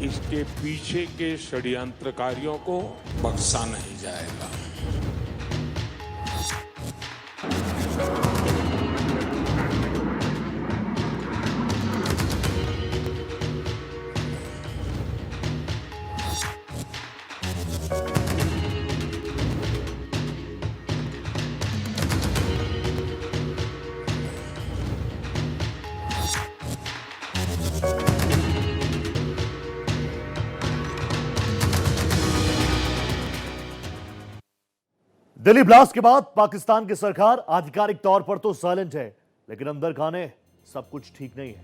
इसके पीछे के षड्यंत्रकारियों को बख्शा नहीं जाएगा। दिल्ली ब्लास्ट के बाद पाकिस्तान की सरकार आधिकारिक तौर पर तो साइलेंट है, लेकिन अंदर खाने सब कुछ ठीक नहीं है।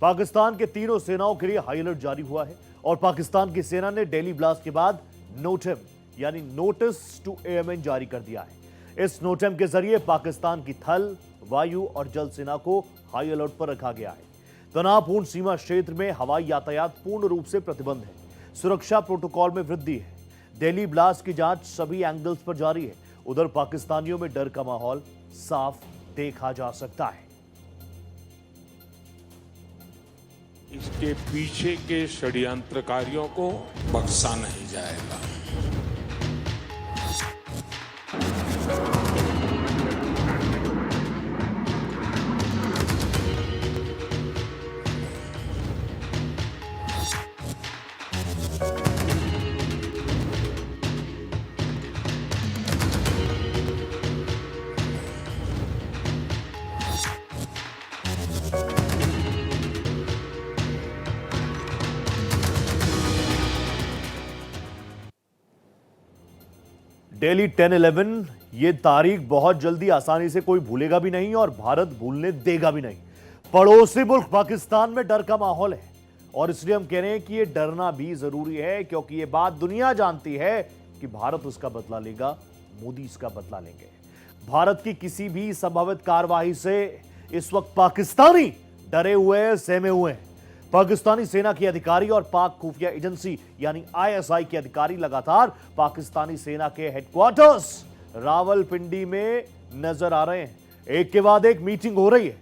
पाकिस्तान के तीनों सेनाओं के लिए हाई अलर्ट जारी हुआ है और पाकिस्तान की सेना ने दिल्ली ब्लास्ट के बाद नोटिम यानी नोटिस टू एयरमैन जारी कर दिया है। इस नोटिम के जरिए पाकिस्तान की थल, वायु और जल सेना को हाई अलर्ट पर रखा गया है। तनावपूर्ण सीमा क्षेत्र में हवाई यातायात पूर्ण रूप से प्रतिबंध है। सुरक्षा प्रोटोकॉल में वृद्धि है। दिल्ली ब्लास्ट की जांच सभी एंगल्स पर जारी है। उधर पाकिस्तानियों में डर का माहौल साफ देखा जा सकता है। इसके पीछे के षड्यंत्रकारियों को बख्शा नहीं जाएगा। डेली 10-11 ये तारीख बहुत जल्दी आसानी से कोई भूलेगा भी नहीं और भारत भूलने देगा भी नहीं। पड़ोसी मुल्क पाकिस्तान में डर का माहौल है और इसलिए हम कह रहे हैं कि ये डरना भी जरूरी है, क्योंकि ये बात दुनिया जानती है कि भारत उसका बदला लेगा, मोदी इसका बदला लेंगे। भारत की किसी भी संभावित कार्रवाई से इस वक्त पाकिस्तानी डरे हुए हैं, सहमे हुए हैं। पाकिस्तानी सेना के अधिकारी और पाक खुफिया एजेंसी यानी आईएसआई के अधिकारी लगातार पाकिस्तानी सेना के हेडक्वार्टर्स रावलपिंडी में नजर आ रहे हैं। एक के बाद एक मीटिंग हो रही है।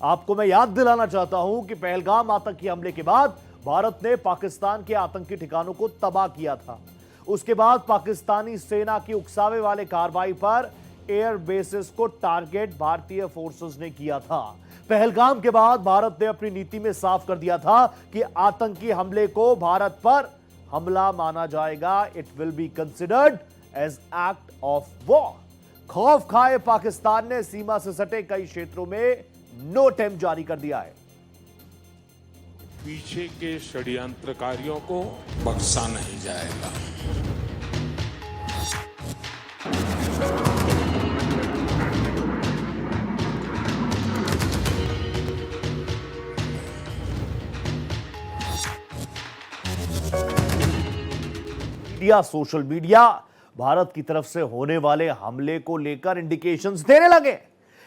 आपको मैं याद दिलाना चाहता हूं कि पहलगाम आतंकी हमले के बाद भारत ने पाकिस्तान के आतंकी ठिकानों को तबाह किया था। उसके बाद पाकिस्तानी सेना की उकसावे वाले कार्रवाई पर एयर बेसिस को टारगेट भारतीय फोर्सेस ने किया था। पहलगाम के बाद भारत ने अपनी नीति में साफ कर दिया था कि आतंकी हमले को भारत पर हमला माना जाएगा। It will be considered as act of war. खौफ खाए पाकिस्तान ने सीमा से सटे कई क्षेत्रों में नोटिम जारी कर दिया है। पीछे के षड्यंत्रकारियों को बख्शा नहीं जाएगा। सोशल मीडिया भारत की तरफ से होने वाले हमले को लेकर इंडिकेशंस देने लगे।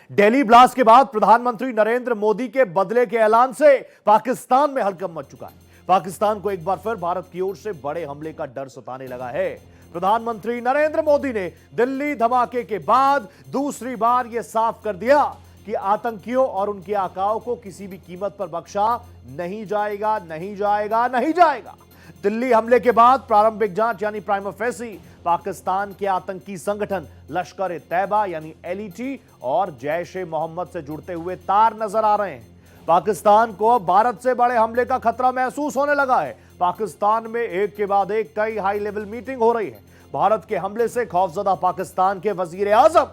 दिल्ली ब्लास्ट के बाद प्रधानमंत्री नरेंद्र मोदी के बदले के ऐलान से पाकिस्तान में हड़कंप मच चुका है। पाकिस्तान को एक बार फिर भारत की ओर से बड़े हमले का डर सताने लगा है। प्रधानमंत्री नरेंद्र मोदी ने दिल्ली धमाके के बाद दूसरी बार यह साफ कर दिया कि आतंकियों और उनके आकाओं को किसी भी कीमत पर बख्शा नहीं जाएगा, नहीं जाएगा, नहीं जाएगा। दिल्ली हमले के बाद प्रारंभिक जांच यानी प्राइमा फेसी पाकिस्तान के आतंकी संगठन लश्कर-ए-तैयबा यानी एलईटी और जैश-ए-मोहम्मद से जुड़ते हुए तार नजर आ रहे हैं। पाकिस्तान को भारत से बड़े हमले का खतरा महसूस होने लगा है। पाकिस्तान में एक के बाद एक कई हाई लेवल मीटिंग हो रही है। भारत के हमले से खौफजदा पाकिस्तान के वजीर आजम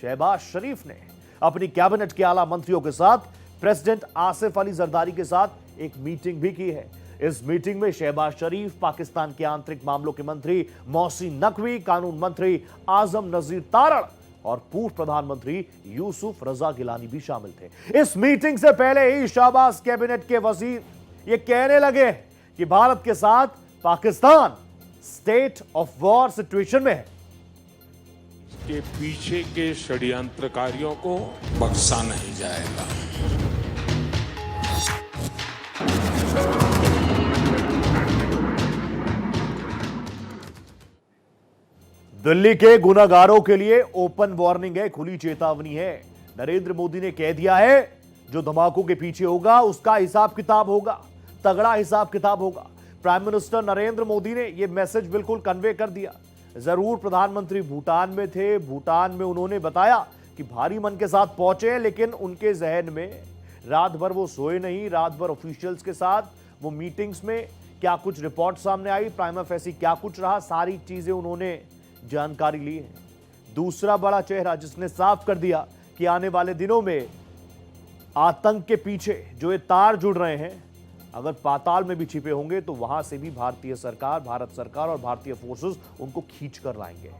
शहबाज शरीफ ने अपनी कैबिनेट के आला मंत्रियों के साथ प्रेसिडेंट आसिफ अली जरदारी के साथ एक मीटिंग भी की है। इस मीटिंग में शहबाज शरीफ, पाकिस्तान के आंतरिक मामलों के मंत्री मोहसिन नकवी, कानून मंत्री आजम नजीर तारड़ और पूर्व प्रधानमंत्री यूसुफ रजा गिलानी भी शामिल थे। इस मीटिंग से पहले ही शहबाज कैबिनेट के वजीर ये कहने लगे कि भारत के साथ Pakistan state of war situation में है। इसके पीछे के षड्यंत्रकारियों को बख्शा नहीं जाएगा। दिल्ली के गुनाहगारों के लिए ओपन वार्निंग है, खुली चेतावनी है। नरेंद्र मोदी ने कह दिया है जो धमाकों के पीछे होगा उसका हिसाब किताब होगा, तगड़ा हिसाब किताब होगा। प्राइम मिनिस्टर नरेंद्र मोदी ने यह मैसेज बिल्कुल कन्वे कर दिया। जरूर प्रधानमंत्री भूटान में थे, भूटान में उन्होंने बताया कि भारी मन के साथ पहुंचे, लेकिन उनके जहन में रात भर वो सोए नहीं। रात भर ऑफिशियल्स के साथ वो मीटिंग्स में क्या कुछ रिपोर्ट सामने आई, प्राइमा फेसी क्या कुछ रहा, सारी चीजें उन्होंने जानकारी ली है। दूसरा बड़ा चेहरा जिसने साफ कर दिया कि आने वाले दिनों में आतंक के पीछे जो ये तार जुड़ रहे हैं, अगर पाताल में भी छिपे होंगे तो वहां से भी भारतीय सरकार, भारत सरकार और भारतीय फोर्सेस उनको खींच कर लाएंगे।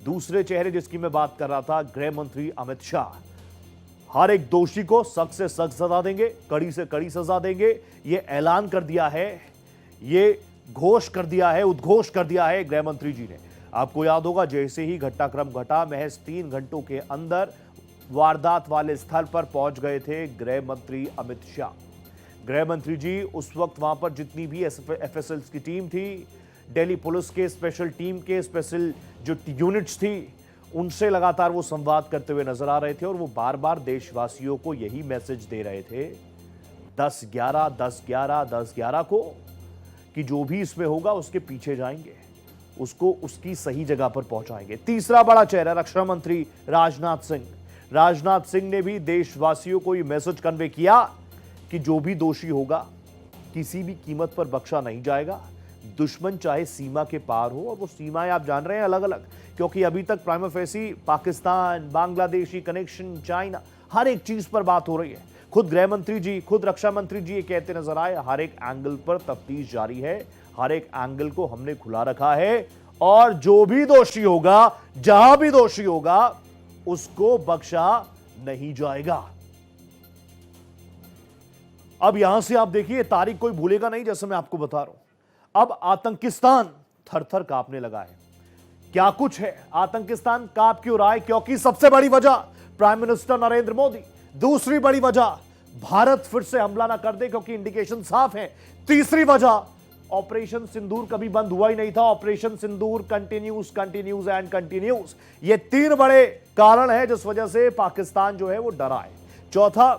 दूसरे चेहरे जिसकी मैं बात कर रहा था, गृह मंत्री अमित शाह, हर एक दोषी को सख्त से सख्त सजा देंगे, कड़ी से कड़ी सजा देंगे, ये ऐलान कर दिया है, ये घोष कर दिया है, उद्घोष कर दिया है गृह मंत्री जी ने। आपको याद होगा, जैसे ही घटनाक्रम घटा, महज 3 घंटों के अंदर वारदात वाले स्थल पर पहुंच गए थे गृह मंत्री अमित शाह। गृह मंत्री जी उस वक्त वहां पर जितनी भी एफएसएल की टीम थी, दिल्ली पुलिस के स्पेशल टीम के स्पेशल जो यूनिट्स थी, उनसे लगातार वो संवाद करते हुए नजर आ रहे थे और वो बार बार देशवासियों को यही मैसेज दे रहे थे 10-11, 10-11, 10-11 को, कि जो भी इसमें होगा उसके पीछे जाएंगे, उसको उसकी सही जगह पर पहुंचाएंगे। तीसरा बड़ा चेहरा रक्षा मंत्री राजनाथ सिंह। राजनाथ सिंह ने भी देशवासियों को यह मैसेज कन्वे किया कि जो भी दोषी होगा किसी भी कीमत पर बख्शा नहीं जाएगा, दुश्मन चाहे सीमा के पार हो। और वो सीमाएं आप जान रहे हैं अलग अलग, क्योंकि अभी तक prima facie Pakistan, Bangladeshi connection, China, हर एक चीज पर बात हो रही है। खुद गृह मंत्री जी, खुद रक्षा मंत्री जी ये कहते नजर आए, हर एक एंगल पर तफ्तीश जारी है, हर एक एंगल को हमने खुला रखा है और जो भी दोषी होगा, जहां भी दोषी होगा, उसको बख्शा नहीं जाएगा। अब यहां से आप देखिए, तारीख कोई भूलेगा नहीं, जैसे मैं आपको बता रहा हूं। अब आतंकिस्तान थर-थर कांपने लगा है। क्या कुछ है, आतंकिस्तान कांप क्यों रहा है? क्योंकि सबसे बड़ी वजह प्राइम मिनिस्टर नरेंद्र मोदी, दूसरी बड़ी वजह भारत फिर से हमला ना कर दे, क्योंकि इंडिकेशन साफ है। तीसरी वजह, ऑपरेशन सिंदूर कभी बंद हुआ ही नहीं था, operation Sindoor continues continues and continues. ये 3 बड़े कारण है जिस वजह से पाकिस्तान जो है वो डरा है। चौथा,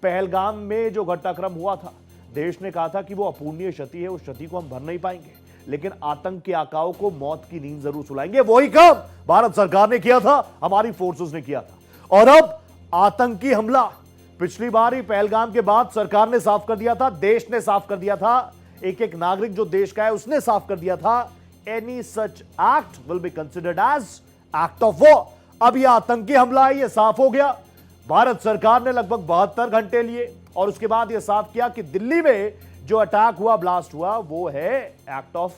पहलगाम में जो घटनाक्रम हुआ था, देश ने कहा था कि वो अपूर्णीय क्षति है, उस क्षति को हम भर नहीं पाएंगे, लेकिन आतंक के आकाओं को मौत की नींद जरूर सुलाएंगे। वही काम भारत सरकार ने किया था, हमारी फोर्सेस ने किया था। और अब आतंकी हमला, पिछली बार ही पहलगाम के बाद सरकार ने साफ कर दिया था, देश ने साफ कर दिया था, एक एक नागरिक जो देश का है उसने साफ कर दिया था, any such act will be considered as act of war. अब यह आतंकी हमला है, यह साफ हो गया। भारत सरकार ने लगभग 72 घंटे लिए और उसके बाद यह साफ किया कि दिल्ली में जो अटैक हुआ, ब्लास्ट हुआ, वो है एक्ट ऑफ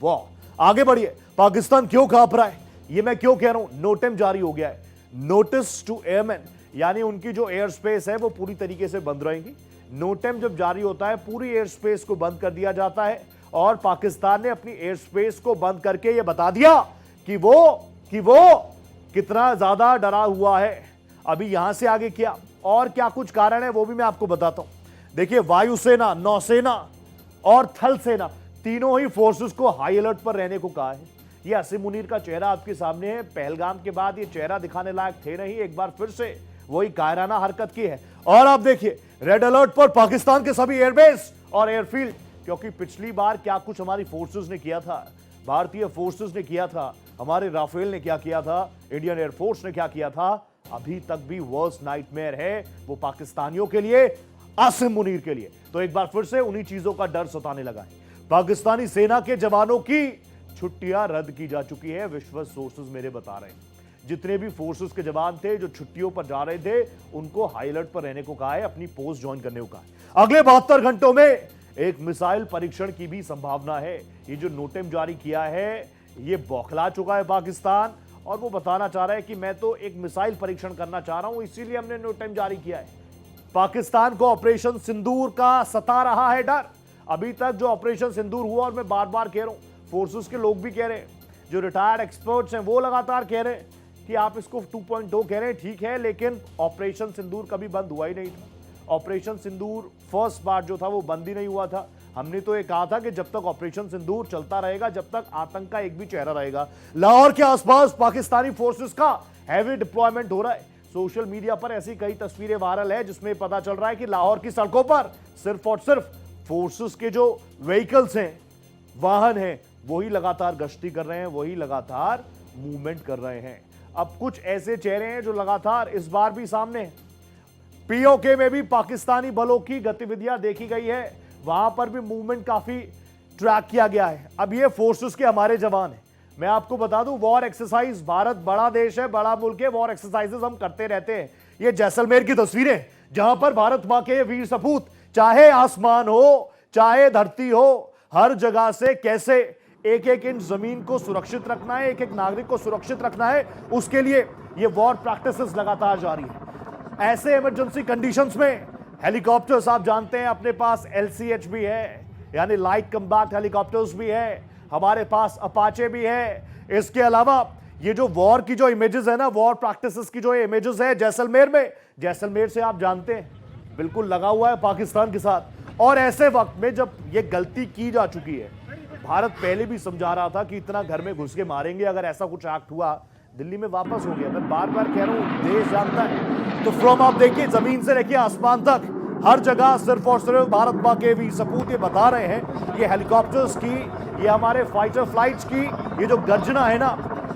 वॉर। आगे बढ़िए, पाकिस्तान क्यों कांप रहा है, ये मैं क्यों कह रहा हूं? नोटिस जारी हो गया है, नोटिस टू एयरमैन, यानी उनकी जो एयर स्पेस है वो पूरी तरीके से बंद रहेगी। नोटेम जब जारी होता है, पूरी एयर स्पेस को बंद कर दिया जाता है और पाकिस्तान ने अपनी एयर स्पेस को बंद करके यह बता दिया कि वो कितना ज्यादा डरा हुआ है। अभी यहां से आगे क्या और क्या कुछ कारण है वो भी मैं आपको बताता हूं। देखिए, वायुसेना, नौसेना और थल सेना, तीनों ही फोर्सेस को हाई अलर्ट पर रहने को कहा है। यह असीम मुनीर का चेहरा आपके सामने है। पहलगाम के बाद ये चेहरा दिखाने लायक थे नहीं, एक बार फिर से वही कायराना हरकत की है। और आप देखिए, रेड अलर्ट पर पाकिस्तान के सभी एयरबेस और एयरफील्ड, क्योंकि पिछली बार क्या कुछ हमारी फोर्सेस ने किया था, भारतीय फोर्सेस ने किया था, हमारे राफेल ने क्या किया था, इंडियन एयरफोर्स ने क्या किया था, अभी तक भी वर्स्ट नाइटमेयर है वो पाकिस्तानियों के लिए, आसिम मुनीर के लिए। तो एक बार फिर से उन्हीं चीजों का डर सताने लगा है। पाकिस्तानी सेना के जवानों की छुट्टियां रद्द की जा चुकी है, विश्वस्त सोर्सेज मेरे बता रहे हैं। जितने भी फोर्सेस के जवान थे जो छुट्टियों पर जा रहे थे, उनको हाई अलर्ट पर रहने को कहा है, अपनी पोस्ट ज्वाइन करने को कहा है। अगले 72 घंटों में एक मिसाइल परीक्षण की भी संभावना है। ये जो नोटिस जारी किया है, ये बौखला चुका है पाकिस्तान और वो बताना चाह रहा है कि मैं तो एक मिसाइल परीक्षण करना चाह रहा हूं, इसीलिए हमने नोटिस जारी किया है। पाकिस्तान को ऑपरेशन सिंदूर का सता रहा है डर। अभी तक जो ऑपरेशन सिंदूर हुआ, और मैं बार बार कह रहा हूं, फोर्सेस के लोग भी कह रहे हैं, जो रिटायर्ड एक्सपर्ट्स हैं वो लगातार कह रहे हैं कि आप इसको 2.0 कह रहे हैं, ठीक है, लेकिन ऑपरेशन सिंदूर कभी बंद हुआ ही नहीं था। ऑपरेशन सिंदूर फर्स्ट बार जो था वो बंद ही नहीं हुआ था। हमने तो ये कहा था कि जब तक ऑपरेशन सिंदूर चलता रहेगा, जब तक आतंक का एक भी चेहरा रहेगा। लाहौर के आसपास पाकिस्तानी फोर्सेस का हैवी डिप्लॉयमेंट हो रहा है। सोशल मीडिया पर ऐसी कई तस्वीरें वायरल है जिसमें पता चल रहा है कि लाहौर की सड़कों पर सिर्फ और सिर्फ फोर्सेस के जो व्हीकल्स हैं, वाहन हैं वही लगातार गश्ती कर रहे हैं, वही लगातार मूवमेंट कर रहे हैं। अब कुछ ऐसे चेहरे हैं जो लगातार इस बार भी सामने हैं। पीओके में भी पाकिस्तानी बलों की गतिविधियां देखी गई है, वहां पर भी मूवमेंट काफी ट्रैक किया गया है। अब ये फोर्सेस के हमारे जवान हैं। मैं आपको बता दूं, वॉर एक्सरसाइज, भारत बड़ा देश है, बड़ा मुल्क है, वॉर एक्सरसाइजेस हम करते रहते हैं। ये जैसलमेर की तस्वीरें जहां पर भारत मां के वीर सपूत, चाहे आसमान हो चाहे धरती हो, हर जगह से कैसे एक एक इंच जमीन को सुरक्षित रखना है, एक एक नागरिक को सुरक्षित रखना है, उसके लिए ये वॉर प्रैक्टिसेस लगातार जारी है। ऐसे इमरजेंसी कंडीशंस में हेलीकॉप्टर्स, आप जानते हैं अपने पास LCH भी है, यानी लाइट कम्बैट हेलीकॉप्टर्स भी है, हमारे पास अपाचे भी है। इसके अलावा ये जो वॉर की जो इमेजेस है ना, वॉर प्रैक्टिसेस की जो इमेजेस है जैसलमेर में, जैसलमेर से आप जानते हैं बिल्कुल लगा हुआ है पाकिस्तान के साथ। और ऐसे वक्त में जब ये गलती की जा चुकी है, भारत पहले भी समझा रहा था कि इतना घर में घुस के मारेंगे, अगर ऐसा कुछ एक्ट हुआ दिल्ली में वापस हो गया। मैं बार बार कह रहा हूं, देश जानता है। तो फ्रॉम आप देखिए, जमीन से लेके आसमान तक हर जगह सिर्फ और सिर्फ भारत मां के वीर सपूत ये बता रहे हैं। ये हेलीकॉप्टर्स की, ये हमारे फाइटर फ्लाइट्स की ये जो गर्जना है ना,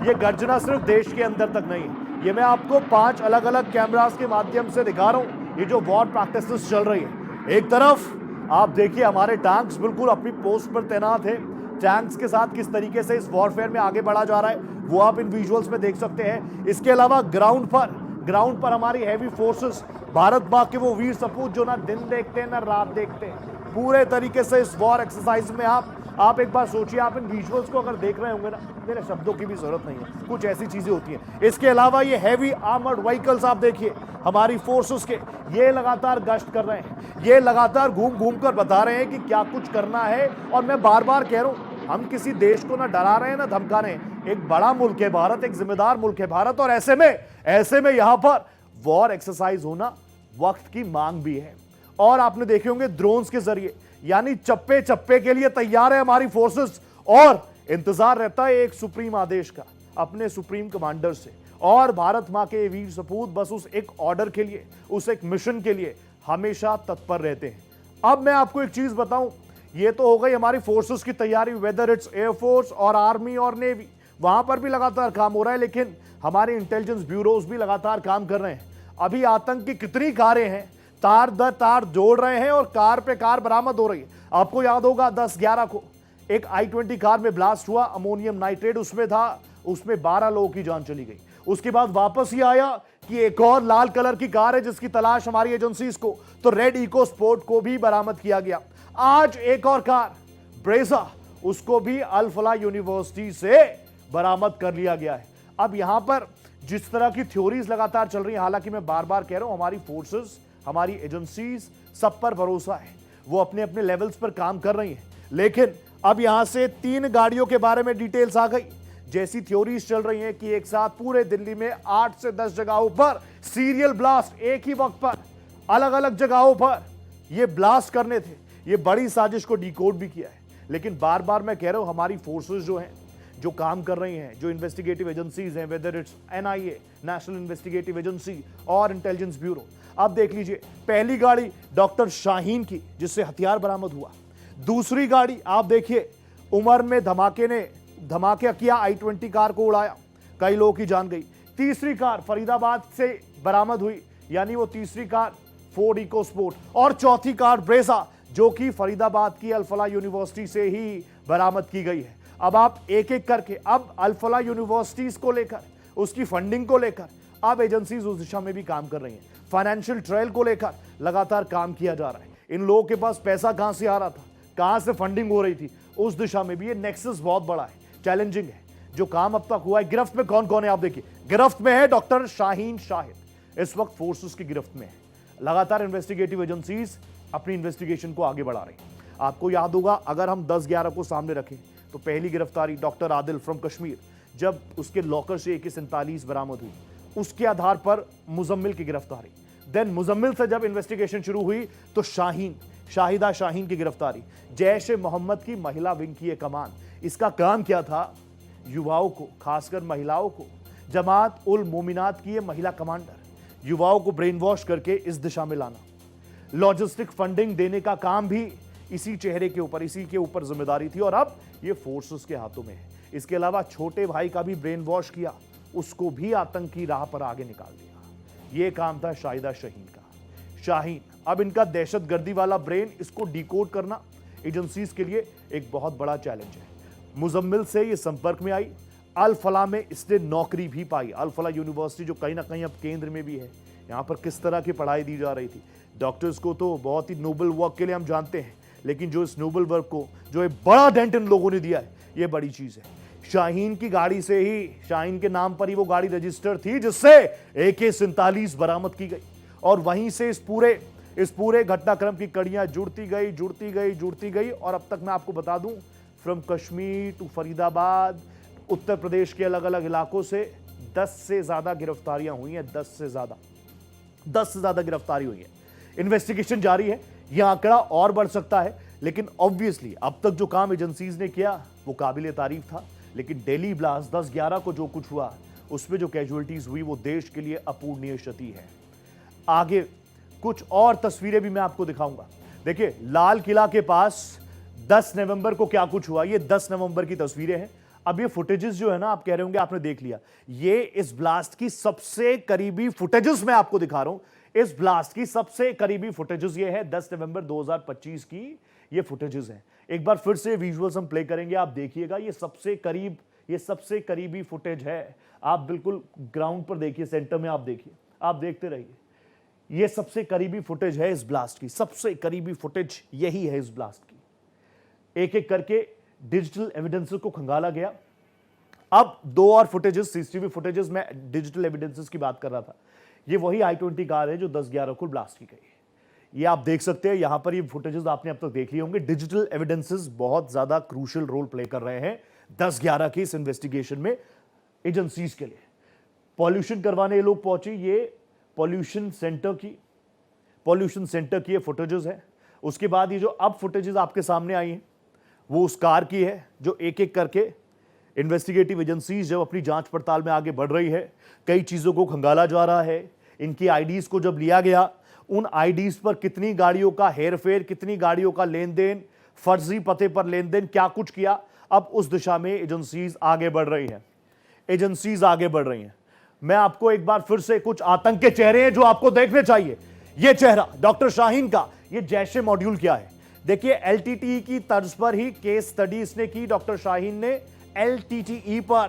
ये गर्जना सिर्फ देश के अंदर तक नहीं है। ये मैं आपको 5 अलग अलग कैमरास के माध्यम से दिखा रहा हूं। ये जो वॉर प्रैक्टिसेस चल रही है, एक तरफ आप देखिए हमारे टैंक्स बिल्कुल अपनी पोस्ट पर तैनात है। टैंक्स के साथ किस तरीके से इस वॉरफेयर में आगे बढ़ा जा रहा है वो आप इन विजुअल्स में देख सकते हैं। इसके अलावा ग्राउंड पर हमारी हैवी फोर्सेस, भारत मां के वो वीर सपूत जो ना दिन देखते हैं ना रात देखते हैं, पूरे तरीके से इस वॉर एक्सरसाइज में आप एक बार सोचिए, आप इन विजुअल्स को अगर देख रहे होंगे ना, मेरे शब्दों की भी जरूरत नहीं है, कुछ ऐसी चीजें होती हैं। इसके अलावा ये हैवी आर्मर्ड व्हीकल्स आप देखिए हमारी फोर्सेस के, ये लगातार गश्त कर रहे हैं, ये लगातार घूम घूम कर बता रहे हैं कि क्या कुछ करना है। और मैं बार बार कह रहा हूं, हम किसी देश को ना डरा रहे हैं ना धमका रहे हैं। एक बड़ा मुल्क है भारत, एक जिम्मेदार मुल्क है भारत, और ऐसे में यहां पर वॉर एक्सरसाइज होना वक्त की मांग भी है। और आपने देखे होंगे ड्रोन्स के जरिए, यानी चप्पे चप्पे के लिए तैयार है हमारी फोर्सेस, और इंतजार रहता है एक सुप्रीम आदेश का अपने सुप्रीम कमांडर से। और भारत मां के वीर सपूत बस उस एक ऑर्डर के लिए, उस एक मिशन के लिए हमेशा तत्पर रहते हैं। अब मैं आपको एक चीज बताऊं, ये तो हो गई हमारी फोर्सेस की तैयारी, वेदर इट्स एयरफोर्स और आर्मी और नेवी, वहां पर भी लगातार काम हो रहा है। लेकिन हमारे इंटेलिजेंस ब्यूरोज भी लगातार काम कर रहे हैं। अभी आतंक की कितनी कारें हैं, तार दर तार जोड़ रहे हैं और कार पे कार बरामद हो रही है। आपको याद होगा 10/11 को एक I-20 कार में ब्लास्ट हुआ, अमोनियम नाइट्रेट उसमें था, उसमें 12 लोगों की जान चली गई। उसके बाद वापस ही आया कि एक और लाल कलर की कार है जिसकी तलाश हमारी एजेंसीज को, तो रेड इको स्पोर्ट को भी बरामद किया गया। आज एक और कार ब्रेजा, उसको भी अल फलाह यूनिवर्सिटी से बरामद कर लिया गया है। अब यहां पर जिस तरह की थ्योरीज लगातार चल रही है, हालांकि मैं बार बार कह रहा हूं, हमारी फोर्सेस, हमारी एजेंसीज, सब पर भरोसा है, वो अपने अपने लेवल्स पर काम कर रही हैं। लेकिन अब यहां से 3 गाड़ियों के बारे में डिटेल्स आ गई। जैसी थ्योरीज चल रही हैं कि एक साथ पूरे दिल्ली में 8 से 10 जगहों पर सीरियल ब्लास्ट एक ही वक्त पर अलग अलग जगहों पर ये ब्लास्ट करने थे। ये बड़ी साजिश को डिकोड भी किया है। लेकिन बार बार मैं कह रहा हूं, हमारी फोर्सेस जो हैं, जो काम कर रही हैं, जो इन्वेस्टिगेटिव एजेंसीज हैं, whether it's NIA, national investigative agency, और इंटेलिजेंस ब्यूरो। अब देख लीजिए, पहली गाड़ी डॉक्टर शाहीन की जिससे हथियार बरामद हुआ। दूसरी गाड़ी आप देखिए, उमर में धमाके किया, I-20 कार को उड़ाया, कई लोगों की जान गई। तीसरी कार फरीदाबाद से बरामद हुई, यानी वो तीसरी कार फोर्ड इको स्पोर्ट, और चौथी कार ब्रेजा जो कि फरीदाबाद की अल फलाह यूनिवर्सिटी से ही बरामद की गई है। अब आप एक एक करके, अब अल फलाह यूनिवर्सिटीज को लेकर, उसकी फंडिंग को लेकर अब एजेंसीज उस दिशा में भी काम कर रही हैं। फाइनेंशियल ट्रायल को लेकर लगातार काम किया जा रहा है। इन लोगों के पास पैसा कहां से आ रहा था, कहां से फंडिंग हो रही थी, उस दिशा में भी ये नेक्सस बहुत बड़ा है, चैलेंजिंग है जो काम अब तक हुआ है। गिरफ्त में कौन कौन है आप देखिए, गिरफ्त में है डॉक्टर शाहीन शाहिद, इस वक्त फोर्सेस की गिरफ्त में है। लगातार इन्वेस्टिगेटिव एजेंसीज अपनी इन्वेस्टिगेशन को आगे बढ़ा रही हैं। आपको याद होगा, अगर हम 10/11 को सामने रखें तो पहली गिरफ्तारी डॉक्टर आदिल फ्रॉम कश्मीर, जब उसके लॉकर से AK-47 बरामद हुई, उसके आधार पर मुजम्मिल की गिरफ्तारी। देन मुजम्मिल से जब इन्वेस्टिगेशन शुरू हुई तो शाहिदा शाहीन की गिरफ्तारी। जैश ए मोहम्मद की महिला विंग की एक कमान, इसका काम क्या था, युवाओं को, खासकर महिलाओं को, जमात उल मोमिनात की ये महिला कमांडर, युवाओं को ब्रेन वॉश करके इस दिशा में लाना। लॉजिस्टिक फंडिंग देने का काम भी इसी चेहरे के ऊपर, इसी के ऊपर जिम्मेदारी थी। और अब ये फोर्सेस के हाथों में है। इसके अलावा छोटे भाई का भी ब्रेन वॉश किया, उसको भी आतंकी राह पर आगे निकाल दिया। ये काम था शाहिदा शाहीन का। शाहीन, अब इनका दहशतगर्दी वाला ब्रेन, इसको डिकोड करना एजेंसीज के लिए एक बहुत बड़ा चैलेंज है। मुजम्मिल से ये संपर्क में आई, अल फला में इसने नौकरी भी पाई। अल फला यूनिवर्सिटी जो कहीं ना कहीं अब केंद्र में भी है, यहाँ पर किस तरह की पढ़ाई दी जा रही थी। डॉक्टर्स को तो बहुत ही नोबल वर्क के लिए हम जानते हैं, लेकिन जो इस नोबल वर्क को जो एक बड़ा डेंट इन लोगों ने दिया है, ये बड़ी चीज है। शाहीन की गाड़ी से ही, शाहीन के नाम पर ही वो गाड़ी रजिस्टर थी जिससे AK-47 बरामद की गई, और वहीं से इस पूरे घटनाक्रम की कड़ियां जुड़ती गई। और अब तक मैं आपको बता दूं, फ्रॉम कश्मीर टू फरीदाबाद, उत्तर प्रदेश के अलग अलग इलाकों से 10 से ज्यादा गिरफ्तारियां हुई हैं। 10 से ज्यादा गिरफ्तारी हुई है। इन्वेस्टिगेशन जारी है, यह आंकड़ा और बढ़ सकता है, लेकिन ऑब्वियसली अब तक जो काम एजेंसीज ने किया वो काबिले तारीफ था। लेकिन दिल्ली ब्लास्ट 10/11 को जो कुछ हुआ, उसमें जो कैजुअलिटीज हुई, वो देश के लिए अपूरणीय क्षति है। आगे कुछ और तस्वीरें भी मैं आपको दिखाऊंगा। देखिए, लाल किला के पास 10 नवंबर को क्या कुछ हुआ, ये 10 नवंबर की तस्वीरें हैं। अब ये फुटेजेस जो है ना, आप कह रहे होंगे आपने देख लिया, ये इस ब्लास्ट की सबसे करीबी फुटेजेस मैं आपको दिखा रहा हूं। इस ब्लास्ट की सबसे करीबी फुटेजेस ये है, 10 नवंबर 2025 की ये फुटेजेस हैं। एक बार फिर से विजुअल्स हम प्ले करेंगे, आप देखिएगा। ये सबसे करीबी फुटेज है। आप बिल्कुल ग्राउंड पर देखिए, सेंटर में आप देखिए, आप देखते रहिए। ये सबसे करीबी फुटेज है इस ब्लास्ट की, सबसे करीबी फुटेज यही है इस ब्लास्ट की। एक एक करके डिजिटल एविडेंसेस को खंगाला गया। अब 2 और फुटेजेस, CCTV फुटेजेस, मैं डिजिटल एविडेंसेस की बात कर रहा था। ये वही I-20 कार है जो 10/11 को ब्लास्ट की गई। ये आप देख सकते हैं, यहां पर ये फुटेजेस आपने अब तक देख लिए होंगे। डिजिटल एविडेंसेस बहुत ज्यादा क्रूशियल रोल प्ले कर रहे हैं 10/11 की इस इन्वेस्टिगेशन में एजेंसीज के लिए। पॉल्यूशन करवाने ये लोग पहुंचे, ये पॉल्यूशन सेंटर की ये फुटेजेस है। उसके बाद ये जो अब फुटेजेस आपके सामने आई हैं, वो उस कार की है जो एक एक करके इन्वेस्टिगेटिव एजेंसीज जब अपनी जांच पड़ताल में आगे बढ़ रही है, कई चीजों को खंगाला जा रहा है। इनकी आईडीज को जब लिया गया, उन आईडीज पर कितनी गाड़ियों का हेरफेर, कितनी गाड़ियों का लेन देन, फर्जी पते पर लेन देन, क्या कुछ किया, अब उस दिशा में एजेंसीज आगे बढ़ रही हैं। मैं आपको एक बार फिर से, कुछ आतंक के चेहरे हैं जो आपको देखने चाहिए। यह चेहरा डॉक्टर शाहीन का, यह जैश-ए मॉड्यूल क्या है। देखिए, LTTE की तर्ज पर ही केस स्टडी इसने की। डॉक्टर शाहीन ने LTTE पर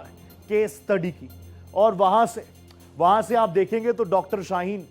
केस स्टडी की, और वहां से आप देखेंगे तो doctor Shaheen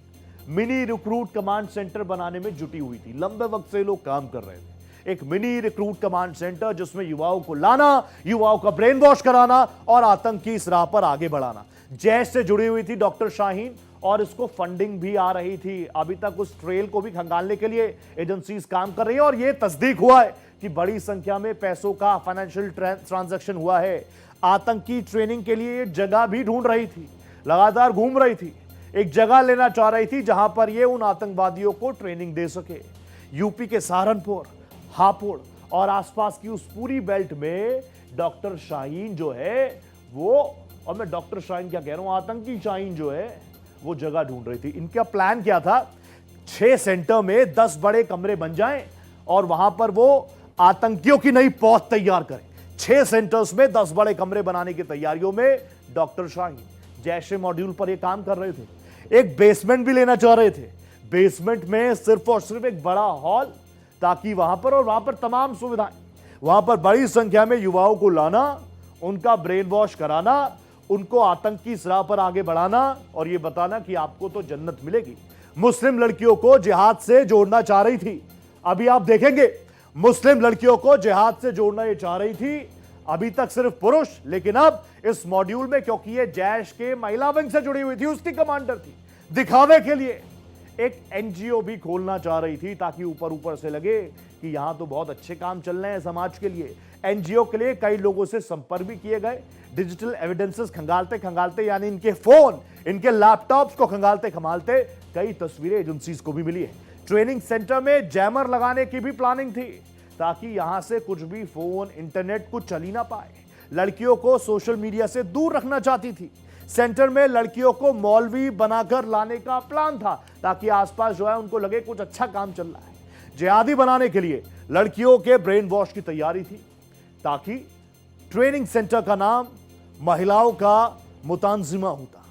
mini recruit command centre बनाने में जुटी हुई थी। लंबे वक्त से लोग काम कर रहे थे, एक मिनी रिक्रूट कमांड सेंटर जिसमें युवाओं को लाना, युवाओं का ब्रेन वॉश कराना और आतंक की इस राह पर आगे बढ़ाना। जैश से जुड़ी हुई थी डॉक्टर शाहीन, और इसको फंडिंग भी आ रही थी। अभी तक उस ट्रेल को भी खंगालने के लिए एजेंसीज काम कर रही है, और यह तस्दीक हुआ है कि बड़ी संख्या में पैसों का फाइनेंशियल ट्रांजैक्शन हुआ है। आतंकी ट्रेनिंग के लिए जगह भी ढूंढ रही थी, लगातार घूम रही थी, एक जगह लेना चाह रही थी जहां पर ये उन आतंकवादियों को ट्रेनिंग दे सके। यूपी के सहारनपुर, हापुड़ और आसपास की उस पूरी बेल्ट में डॉक्टर शाहीन जो है वो, और मैं डॉक्टर शाहीन क्या कह रहा हूं, आतंकी शाहीन जो है वो जगह ढूंढ रही थी। इनका प्लान क्या था, 6 सेंटर में 10 बड़े कमरे बन जाएं और वहां पर वो आतंकियों की नई पौध तैयार करें। 6 सेंटर्स में 10 बड़े कमरे बनाने की तैयारियों में डॉक्टर शाहीन जैश-ए मॉड्यूल पर ये काम कर रहे थे। एक बेसमेंट भी लेना चाह रहे थे। बेसमेंट में सिर्फ और सिर्फ एक बड़ा हॉल, ताकि वहां पर तमाम सुविधाएं, वहां पर बड़ी संख्या में युवाओं को लाना, उनका ब्रेन वॉश कराना, उनको आतंक की राह पर आगे बढ़ाना और यह बताना कि आपको तो जन्नत मिलेगी। मुस्लिम लड़कियों को जिहाद से जोड़ना चाह रही थी। अभी आप देखेंगे, मुस्लिम लड़कियों को जिहाद से जोड़ना ये चाह रही थी। अभी तक सिर्फ पुरुष, लेकिन अब इस मॉड्यूल में, क्योंकि ये जैश के महिला विंग से जुड़ी हुई थी, उसकी कमांडर थी, दिखावे के लिए एक NGO भी खोलना चाह रही थी, ताकि ऊपर से लगे कि यहां तो बहुत अच्छे काम चल रहे हैं समाज के लिए। NGO के लिए कई लोगों से संपर्क भी किए गए। डिजिटल एविडेंसेस खंगालते यानी इनके फोन, इनके लैपटॉप्स को खंगालते कई तस्वीरें एजेंसीज को भी मिली है। ट्रेनिंग सेंटर में जैमर लगाने की भी प्लानिंग थी, ताकि यहां से कुछ भी फोन, इंटरनेट कुछ चल ही ना पाए। लड़कियों को सोशल मीडिया से दूर रखना चाहती थी। सेंटर में लड़कियों को मौलवी बनाकर लाने का प्लान था, ताकि आसपास जो है उनको लगे कुछ अच्छा काम चल रहा है। जिहादी बनाने के लिए लड़कियों के ब्रेन वॉश की तैयारी थी, ताकि ट्रेनिंग सेंटर का नाम महिलाओं का मुतांजिमा होता।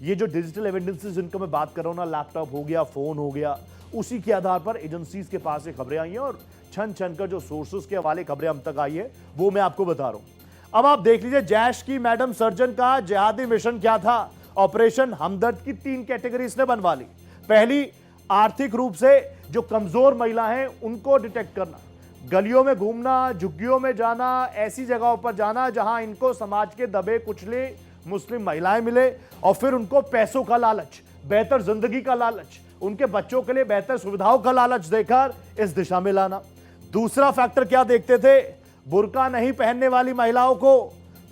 ये जो डिजिटल एविडेंसेस जिनका मैं बात कर रहा हूं ना, लैपटॉप हो गया, फोन हो गया, उसी के आधार पर एजेंसीज के पास ये खबरें आई हैं और छन छन कर जो सोर्सेस के हवाले खबरें हम तक आई है वो मैं आपको बता रहा हूं। अब आप देख लीजिए जैश की मैडम सर्जन का जिहादी मिशन क्या था। ऑपरेशन हमदर्द की 3 कैटेगरीज ने बनवा ली। पहली, आर्थिक रूप से जो कमजोर महिला हैं उनको डिटेक्ट करना, गलियों में घूमना, झुग्गियों में जाना, ऐसी जगहों पर जाना जहां इनको समाज के दबे कुचले मुस्लिम महिलाएं मिले और फिर उनको पैसों का लालच, बेहतर जिंदगी का लालच, उनके बच्चों के लिए बेहतर सुविधाओं का लालच देकर इस दिशा में लाना। दूसरा फैक्टर क्या देखते थे, बुर्का नहीं पहनने वाली महिलाओं को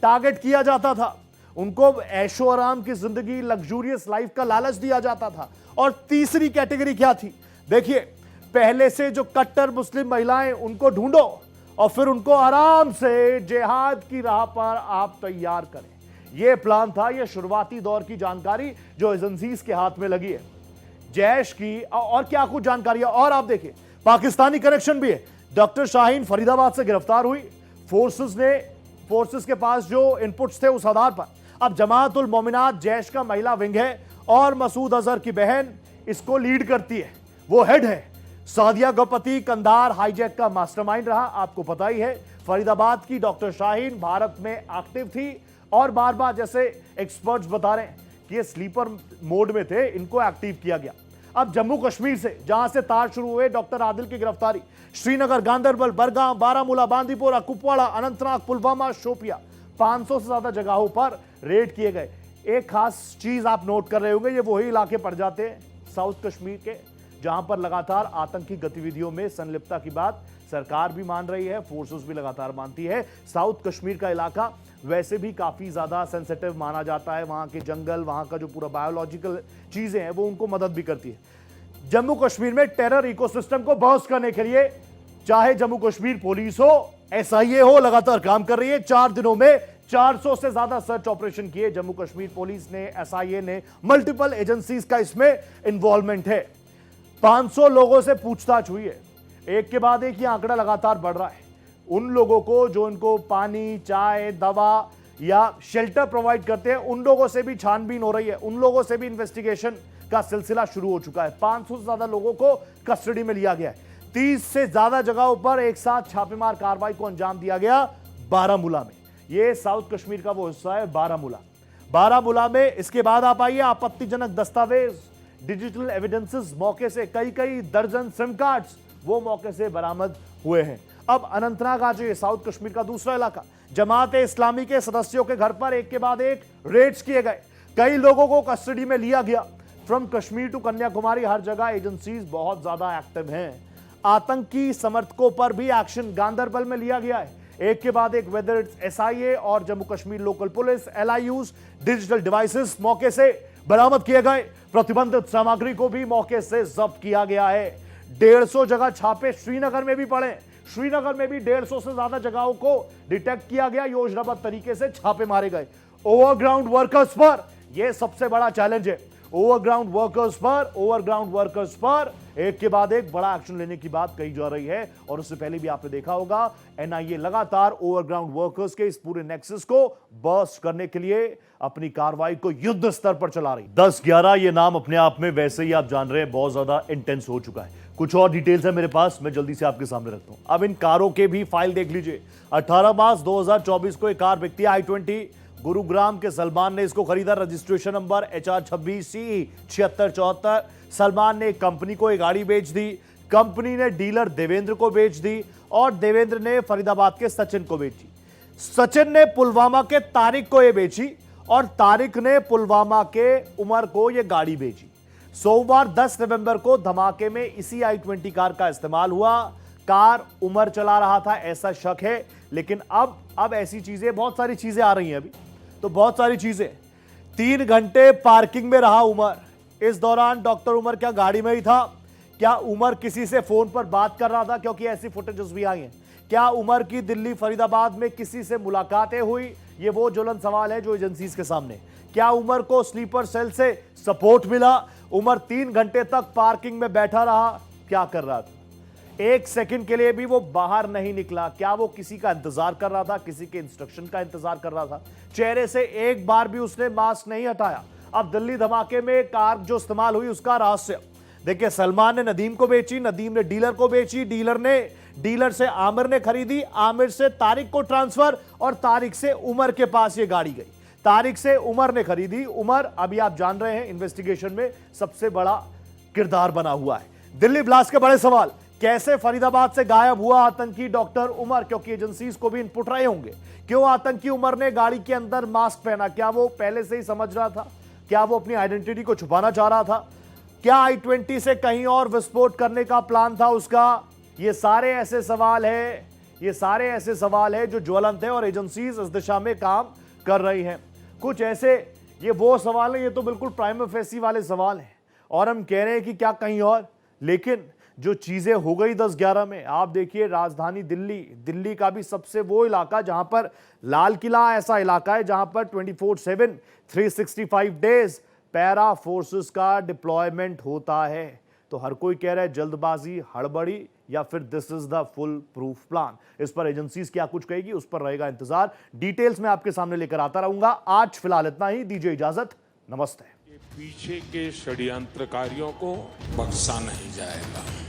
टारगेट किया जाता था, उनको ऐशो आराम की जिंदगी, लग्जूरियस लाइफ का लालच दिया जाता था। और तीसरी कैटेगरी क्या थी, देखिए, पहले से जो कट्टर मुस्लिम महिलाएं उनको ढूंढो और फिर उनको आराम से जिहाद की राह पर आप तैयार करें। यह प्लान था, यह शुरुआती दौर की जानकारी जो एजेंसीज के हाथ में लगी है जैश की। और क्या कुछ जानकारी और आप देखिए, पाकिस्तानी कनेक्शन भी है। डॉक्टर शाहीन फरीदाबाद से गिरफ्तार हुई, फोर्सेस के पास जो इनपुट्स थे उस आधार पर अब जमात उल मोमिनात जैश का महिला विंग है और मसूद अजहर की बहन इसको लीड करती है, वो हेड है। सादिया गौपति कंधार हाईजैक का मास्टरमाइंड रहा, आपको पता ही है। फरीदाबाद की डॉक्टर शाहीन भारत में एक्टिव थी और बार बार, जैसे एक्सपर्ट्स बता रहे हैं कि ये स्लीपर मोड में थे, इनको एक्टिव किया गया। अब जम्मू कश्मीर से जहां से तार शुरू हुए डॉक्टर आदिल की गिरफ्तारी, श्रीनगर, गांदरबल, बरगाम, बारामूला, बांदीपोरा, कुपवाड़ा, अनंतनाग, पुलवामा, शोपिया, 500 से ज्यादा जगहों पर रेड किए गए। एक खास चीज आप नोट कर रहे होंगे, ये वही इलाके पड़ जाते हैं साउथ कश्मीर के जहां पर लगातार आतंकी गतिविधियों में संलिप्तता की बात सरकार भी मान रही है, फोर्सेस भी लगातार मानती है। साउथ कश्मीर का इलाका वैसे भी काफी ज्यादा सेंसिटिव माना जाता है, वहां के जंगल, वहां का जो पूरा बायोलॉजिकल चीजें हैं वो उनको मदद भी करती है। जम्मू कश्मीर में टेरर इकोसिस्टम को बर्स्ट करने के लिए चाहे जम्मू कश्मीर पुलिस हो, एसआईए हो, लगातार काम कर रही है। 4 दिनों में 400 से ज्यादा सर्च ऑपरेशन किए जम्मू कश्मीर पुलिस ने, एसआईए ने, मल्टीपल एजेंसीज का इसमें इन्वॉल्वमेंट है। 500 लोगों से पूछताछ हुई है, एक के बाद एक ये आंकड़ा लगातार बढ़ रहा है। उन लोगों को जो इनको पानी, चाय, दवा या शेल्टर प्रोवाइड करते हैं, उन लोगों से भी छानबीन हो रही है, उन लोगों से भी इन्वेस्टिगेशन का सिलसिला शुरू हो चुका है। 500 से ज्यादा लोगों को कस्टडी में लिया गया है। 30 से ज्यादा जगहों पर एक साथ छापेमार कार्रवाई को अंजाम दिया गया बारामूला में। यह साउथ कश्मीर का वो हिस्सा है बारामूला में। इसके बाद आप आइए, आपत्तिजनक दस्तावेज, डिजिटल एविडेंसेस मौके से, कई दर्जन सिम कार्ड्स वो मौके से बरामद हुए हैं। अब अनंतनाग आ जाइए, साउथ कश्मीर का दूसरा इलाका। जमात इस्लामी के सदस्यों के घर पर एक के बाद एक रेड्स किए गए, कई लोगों को कस्टडी में लिया गया। फ्रॉम कश्मीर टू कन्याकुमारी हर जगह एजेंसीज बहुत ज्यादा एक्टिव हैं। आतंकी समर्थकों पर भी एक्शन गांदरबल में लिया गया है, एक के बाद एक, वेदर इट्स एसआईए और Jammu Kashmir local police, LIUs, digital devices मौके से बरामद किए गए। प्रतिबंधित सामग्री को भी मौके से जब्त किया गया है। 150 जगह छापे श्रीनगर में भी पड़े, श्रीनगर में भी 150 से ज्यादा जगहों को डिटेक्ट किया गया, योजनाबद्ध तरीके से छापे मारे गए। ओवरग्राउंड वर्कर्स पर यह सबसे बड़ा चैलेंज है। ओवरग्राउंड वर्कर्स पर एक के बाद एक बड़ा एक्शन लेने की बात कही जा रही है। और उससे पहले भी आपने देखा होगा, एनआईए लगातार ओवरग्राउंड वर्कर्स के इस पूरे नेक्सस को बर्स्ट करने के लिए अपनी कार्रवाई को युद्ध स्तर पर चला रही। 10-11 ये नाम अपने आप में वैसे ही आप जान रहे हैं बहुत ज्यादा इंटेंस हो चुका है। कुछ और डिटेल्स है मेरे पास, मैं जल्दी से आपके सामने रखता हूं। अब इन कारों के भी फाइल देख लीजिए। 18 मार्च 2024 को एक कार बिकती है i20, गुरुग्राम के सलमान ने इसको खरीदा। Registration number HR26CE 7674। सलमान ने एक कंपनी को एक गाड़ी बेच दी, कंपनी ने डीलर देवेंद्र को बेच दी और देवेंद्र ने फरीदाबाद के सचिन को बेची। सचिन ने पुलवामा के तारिक को यह बेची और तारिक ने पुलवामा के उमर को यह गाड़ी बेची। सोमवार 10 नवंबर को धमाके में इसी i20 कार का इस्तेमाल हुआ। कार उमर चला रहा था ऐसा शक है, लेकिन अब ऐसी चीजें, बहुत सारी चीजें आ रही हैं अभी, तो बहुत सारी चीजें। 3 घंटे पार्किंग में रहा उमर। इस दौरान डॉक्टर उमर क्या गाड़ी में ही था? क्या उमर किसी से फोन पर बात कर रहा था? क्योंकि ऐसी फुटेजेस भी आई हैं। क्या उमर की दिल्ली फरीदाबाद में किसी से मुलाकातें हुई? ये वो ज्वलन सवाल है जो एजेंसीज के सामने। क्या उमर को स्लीपर सेल से सपोर्ट मिला? उमर 3 घंटे तक पार्किंग में बैठा रहा, क्या कर रहा था? एक सेकंड के लिए भी वो बाहर नहीं निकला। क्या वो किसी का इंतजार कर रहा था, किसी के इंस्ट्रक्शन का इंतजार कर रहा था? चेहरे से एक बार भी उसने मास्क नहीं हटाया। अब दिल्ली धमाके में कार जो इस्तेमाल हुई उसका रहस्य देखिए। सलमान ने नदीम को बेची, नदीम ने डीलर को बेची, डीलर से आमिर ने खरीदी, आमिर से तारिक को ट्रांसफर और तारिक से उमर के पास ये गाड़ी गई। तारिक से उमर ने खरीदी। उमर अभी आप जान रहे हैं इन्वेस्टिगेशन में सबसे बड़ा किरदार बना हुआ है। दिल्ली ब्लास्ट के बड़े सवाल, कैसे फरीदाबाद से गायब हुआ आतंकी डॉक्टर उमर? क्योंकि एजेंसीज को भी इनपुट रहे होंगे। क्यों आतंकी उमर ने गाड़ी के अंदर मास्क पहना? क्या वो पहले से ही समझ रहा था? क्या वो अपनी आइडेंटिटी को छुपाना चाह रहा था? क्या I-20 से कहीं और विस्फोट करने का प्लान था उसका? ये सारे ऐसे सवाल है जो ज्वलंत है और एजेंसीज इस दिशा में काम कर रही हैं। कुछ ऐसे ये वो सवाल है, ये तो बिल्कुल प्राइमा फेसी वाले सवाल हैं और हम कह रहे हैं कि क्या कहीं और। लेकिन जो चीजें हो गई 10-11 में, आप देखिए राजधानी दिल्ली का भी सबसे वो इलाका जहां पर लाल किला ऐसा इलाका है जहां पर 24/7 365 डेज पैरा फोर्सेस का डिप्लॉयमेंट होता है। तो हर कोई कह रहा है जल्दबाजी, हड़बड़ी या फिर this is the full proof plan. इस पर एजेंसीज क्या कुछ कहेगी उस पर रहेगा इंतजार। डिटेल्स में आपके सामने लेकर आता रहूंगा। आज फिलहाल इतना ही, दीजिए इजाजत, नमस्ते। पीछे के षड्यंत्रकारियों को बख्शा नहीं जाएगा।